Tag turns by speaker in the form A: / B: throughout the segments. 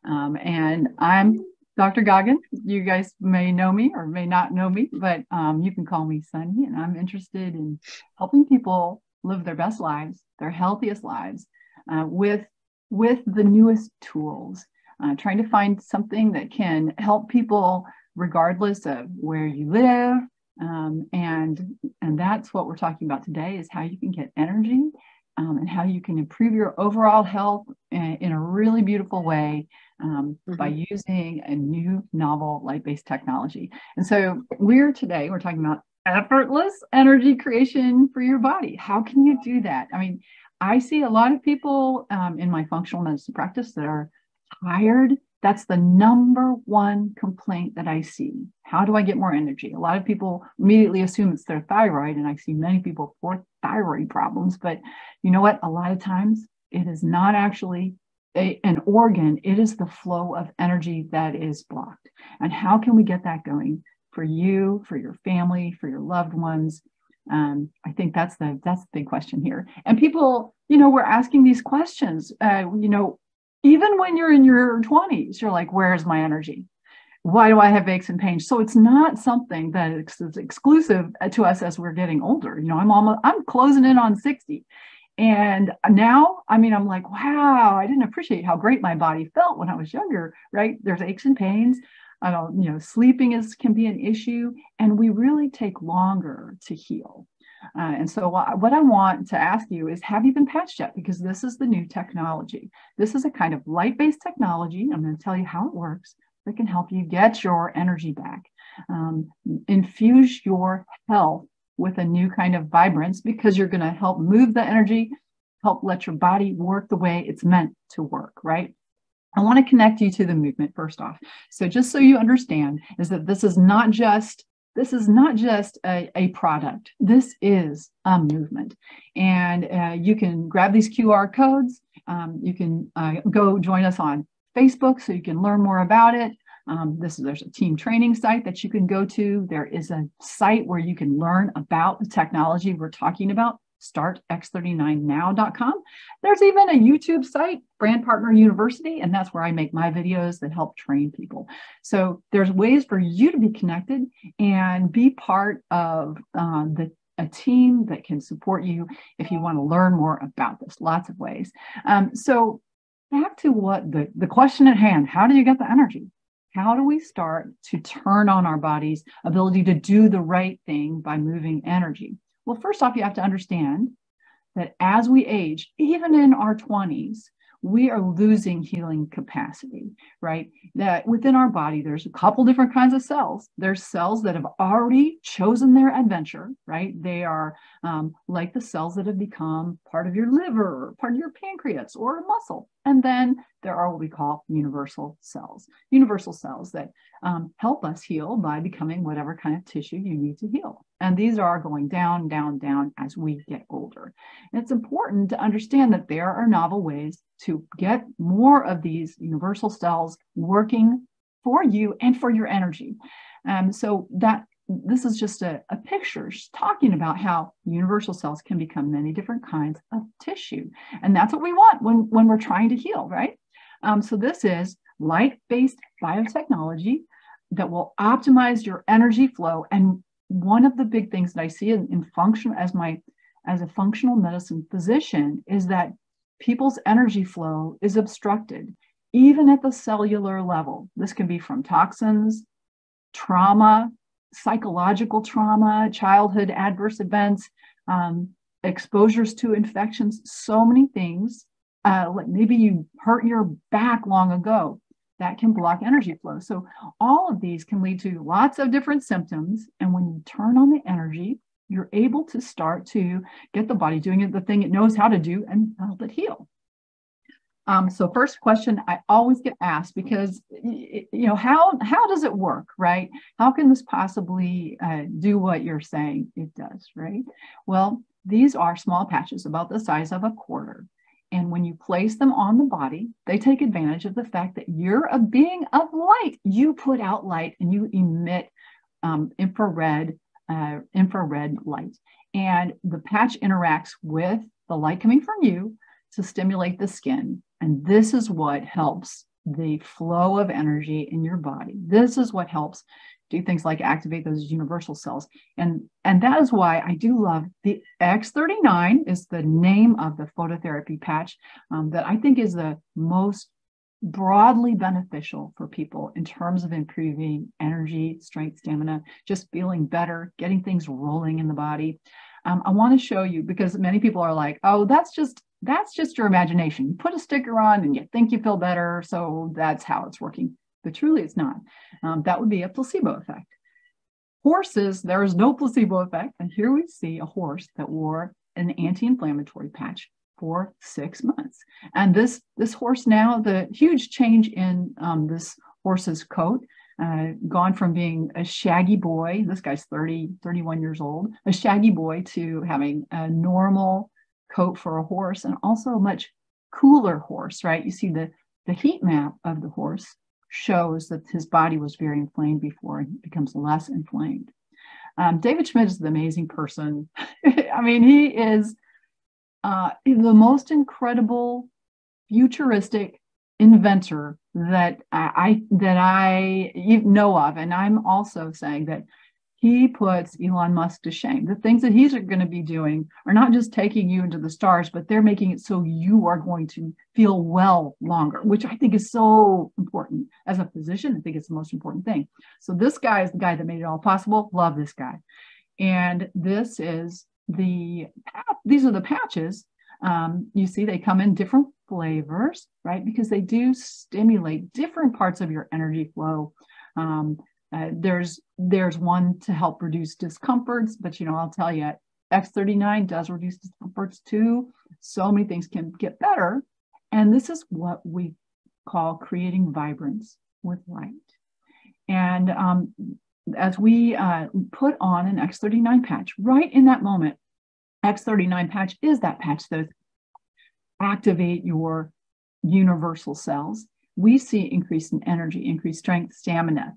A: And I'm Dr. Goggin. You guys may know me or may not know me, but you can call me Sunny, and I'm interested in helping people live their best lives, their healthiest lives, with the newest tools, trying to find something that can help people regardless of where you live. And that's what we're talking about today, is how you can get energy and how you can improve your overall health in a really beautiful way by using a new novel light-based technology. And so we're talking about effortless energy creation for your body. How can you do that? I mean, I see a lot of people in my functional medicine practice that are tired. That's the number one complaint that I see. How do I get more energy? A lot of people immediately assume it's their thyroid, and I see many people for thyroid problems. But you know what? A lot of times it is not actually an organ. It is the flow of energy that is blocked. And how can we get that going for you, for your family, for your loved ones? I think that's the big question here. And people, we're asking these questions, even when you're in your 20s, you're like, where's my energy? Why do I have aches and pains? So it's not something that is exclusive to us as we're getting older. I'm closing in on 60. And now, I'm like, wow, I didn't appreciate how great my body felt when I was younger, right? There's aches and pains. Sleeping can be an issue, and we really take longer to heal. And so what I want to ask you is, have you been patched yet? Because this is the new technology. This is a kind of light-based technology. I'm going to tell you how it works that can help you get your energy back, infuse your health with a new kind of vibrance, because you're going to help move the energy, help let your body work the way it's meant to work, right? I want to connect you to the movement first off. So just so you understand, is that this is not just a product. This is a movement. And you can grab these QR codes. You can go join us on Facebook so you can learn more about it. There's a team training site that you can go to. There is a site where you can learn about the technology we're talking about, startx39now.com. There's even a YouTube site, Brand Partner University, and that's where I make my videos that help train people. So there's ways for you to be connected and be part of a team that can support you if you want to learn more about this. Lots of ways. So back to what the question at hand: how do you get the energy? How do we start to turn on our body's ability to do the right thing by moving energy? Well, first off, you have to understand that as we age, even in our 20s, we are losing healing capacity, right? That within our body, there's a couple different kinds of cells. There's cells that have already chosen their adventure, right? They are like the cells that have become part of your liver, or part of your pancreas, or a muscle. And then there are what we call universal cells that help us heal by becoming whatever kind of tissue you need to heal. And these are going down, down, down as we get older. And it's important to understand that there are novel ways to get more of these universal cells working for you and for your energy. So that this is just a picture talking about how universal cells can become many different kinds of tissue. And that's what we want when we're trying to heal, right? So this is light-based biotechnology that will optimize your energy flow. And one of the big things that I see in function as a functional medicine physician is that people's energy flow is obstructed, even at the cellular level. This can be from toxins, trauma, psychological trauma, childhood adverse events, exposures to infections, so many things. Like maybe you hurt your back long ago, that can block energy flow. So all of these can lead to lots of different symptoms. And when you turn on the energy, you're able to start to get the body doing the thing it knows how to do and help it heal. So first question I always get asked, because, how does it work, right? How can this possibly do what you're saying it does, right? Well, these are small patches about the size of a quarter. And when you place them on the body, they take advantage of the fact that you're a being of light. You put out light and you emit infrared light. And the patch interacts with the light coming from you to stimulate the skin. And this is what helps the flow of energy in your body. This is what helps do things like activate those universal cells. And that is why I do love the X39 is the name of the phototherapy patch that I think is the most broadly beneficial for people in terms of improving energy, strength, stamina, just feeling better, getting things rolling in the body. I want to show you because many people are like, oh, that's just your imagination. You put a sticker on and you think you feel better, so that's how it's working. But truly it's not. That would be a placebo effect. Horses, there is no placebo effect. And here we see a horse that wore an anti-inflammatory patch for 6 months. And this horse now, the huge change in this horse's coat, gone from being a shaggy boy, this guy's 31 years old, a shaggy boy, to having a normal coat for a horse and also a much cooler horse, right? You see the heat map of the horse shows that his body was very inflamed before and becomes less inflamed. David Schmidt is an amazing person. I mean, he is the most incredible futuristic inventor that I know of. And I'm also saying that he puts Elon Musk to shame. The things that he's going to be doing are not just taking you into the stars, but they're making it so you are going to feel well longer, which I think is so important. As a physician, I think it's the most important thing. So this guy is the guy that made it all possible. Love this guy. And this is these are the patches. You see they come in different flavors, right? Because they do stimulate different parts of your energy flow. There's one to help reduce discomforts, but I'll tell you, X39 does reduce discomforts too. So many things can get better. And this is what we call creating vibrance with light. And as we put on an X39 patch, right in that moment, X39 patch is that patch that activate your universal cells. We see increase in energy, increased strength, stamina,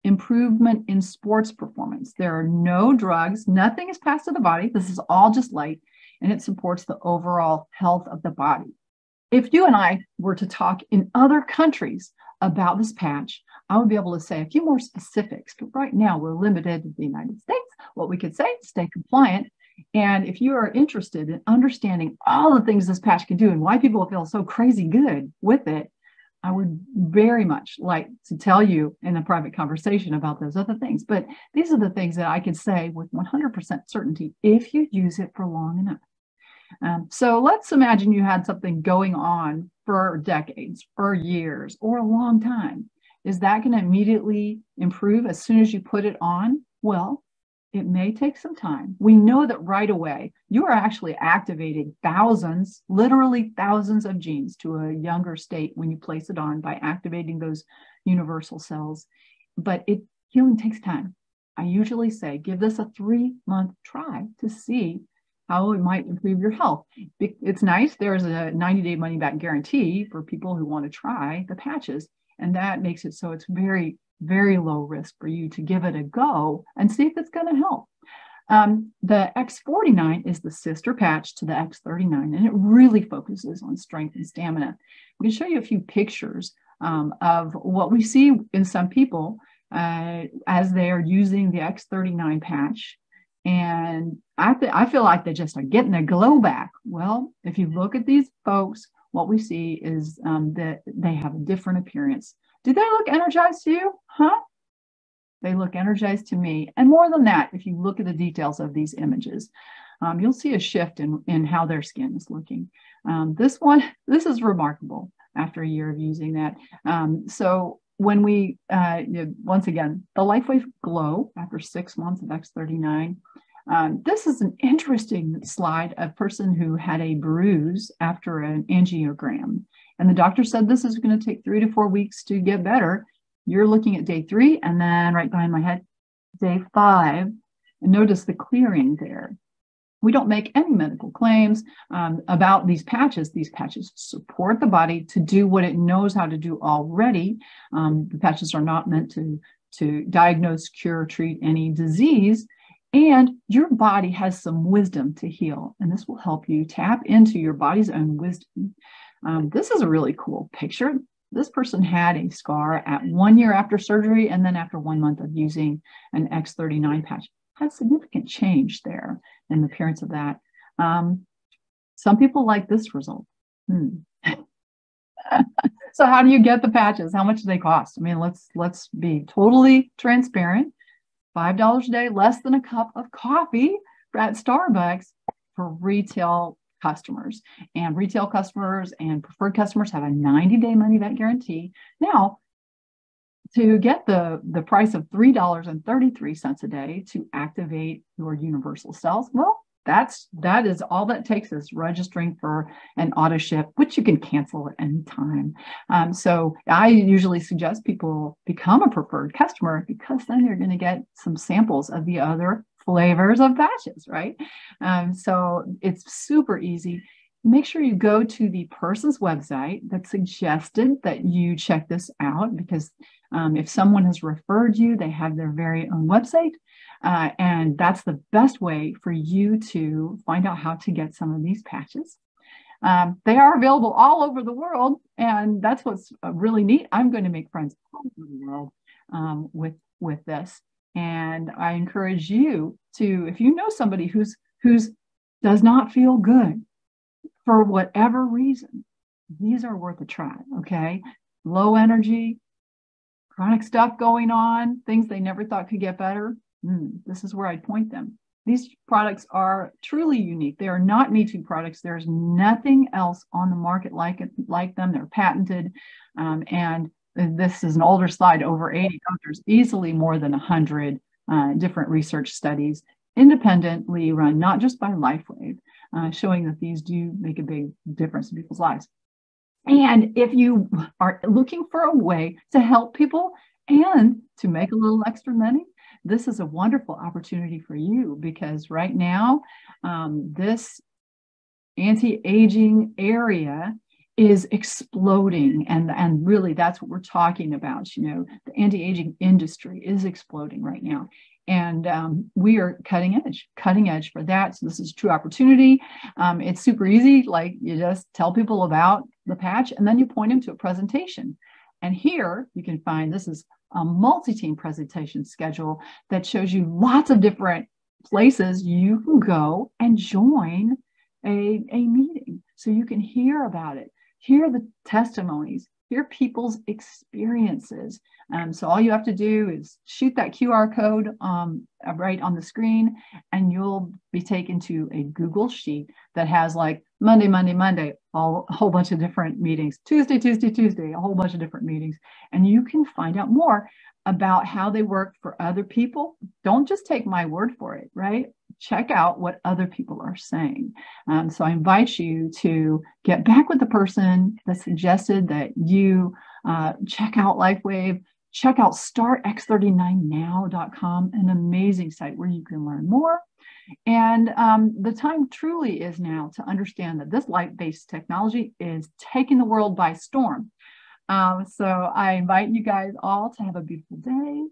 A: improvement in sports performance. There are no drugs, nothing is passed to the body. This is all just light, and it supports the overall health of the body. If you and I were to talk in other countries about this patch, I would be able to say a few more specifics, but right now we're limited to the United States. What we could say, stay compliant. And if you are interested in understanding all the things this patch can do and why people feel so crazy good with it, I would very much like to tell you in a private conversation about those other things. But these are the things that I can say with 100% certainty if you use it for long enough. So let's imagine you had something going on for decades, or years, or a long time. Is that going to immediately improve as soon as you put it on? Well, it may take some time. We know that right away, you are actually activating thousands, literally thousands of genes to a younger state when you place it on by activating those universal cells. But healing takes time. I usually say, give this a 3-month try to see how it might improve your health. It's nice. There's a 90-day money-back guarantee for people who want to try the patches. And that makes it so it's very, very low risk for you to give it a go and see if it's going to help. The X49 is the sister patch to the X39, and it really focuses on strength and stamina. I'm going to show you a few pictures of what we see in some people as they are using the X39 patch. And I feel like they just are getting their glow back. Well, if you look at these folks, what we see is that they have a different appearance. Do they look energized to you? Huh? They look energized to me. And more than that, if you look at the details of these images, you'll see a shift in how their skin is looking. This is remarkable after a year of using that. So when we, once again, the LifeWave Glow after 6 months of X39, this is an interesting slide, a person who had a bruise after an angiogram. And the doctor said this is going to take 3 to 4 weeks to get better. You're looking at day 3, and then right behind my head, day 5. And notice the clearing there. We don't make any medical claims about these patches. These patches support the body to do what it knows how to do already. The patches are not meant to diagnose, cure, treat any disease. And your body has some wisdom to heal. And this will help you tap into your body's own wisdom. This is a really cool picture. This person had a scar at 1 year after surgery, and then after 1 month of using an X39 patch. Had significant change there in the appearance of that. Some people like this result. So how do you get the patches? How much do they cost? I mean, let's be totally transparent. $5 a day, less than a cup of coffee at Starbucks for retail customers. And retail customers and preferred customers have a 90-day money-back guarantee. Now, to get the price of $3.33 a day to activate your universal cells, well, that is all that takes is registering for an auto ship, which you can cancel at any time. So I usually suggest people become a preferred customer, because then you're going to get some samples of the other flavors of patches, right? So it's super easy. Make sure you go to the person's website that suggested that you check this out, because if someone has referred you, they have their very own website. And that's the best way for you to find out how to get some of these patches. They are available all over the world, and that's what's really neat. I'm going to make friends all over the world with this. And I encourage you to, if you know somebody who's does not feel good for whatever reason, these are worth a try, okay? Low energy, chronic stuff going on, things they never thought could get better. This is where I'd point them. These products are truly unique. They are not Me Too products. There's nothing else on the market like them. They're patented. And this is an older slide, over 80 doctors, easily more than 100 different research studies, independently run, not just by LifeWave, showing that these do make a big difference in people's lives. And if you are looking for a way to help people and to make a little extra money, this is a wonderful opportunity for you, because right now, this anti-aging area is exploding. And really, that's what we're talking about. You know, the anti-aging industry is exploding right now. And we are cutting edge for that. So this is a true opportunity. It's super easy. Like, you just tell people about the patch, and then you point them to a presentation. And here you can find, this is a multi-team presentation schedule that shows you lots of different places you can go and join a meeting. So you can hear about it, hear the testimonies, hear people's experiences. So all you have to do is shoot that QR code right on the screen, and you'll be taken to a Google Sheet that has like Monday, a whole bunch of different meetings, Tuesday, a whole bunch of different meetings. And you can find out more about how they work for other people. Don't just take my word for it, right? Check out what other people are saying. So I invite you to get back with the person that suggested that you check out LifeWave. Check out startx39now.com, an amazing site where you can learn more. And the time truly is now to understand that this light-based technology is taking the world by storm. So I invite you guys all to have a beautiful day.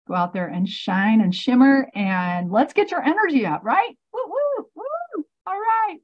A: Go out there and shine and shimmer, and let's get your energy up, right? Woo, woo, woo. All right.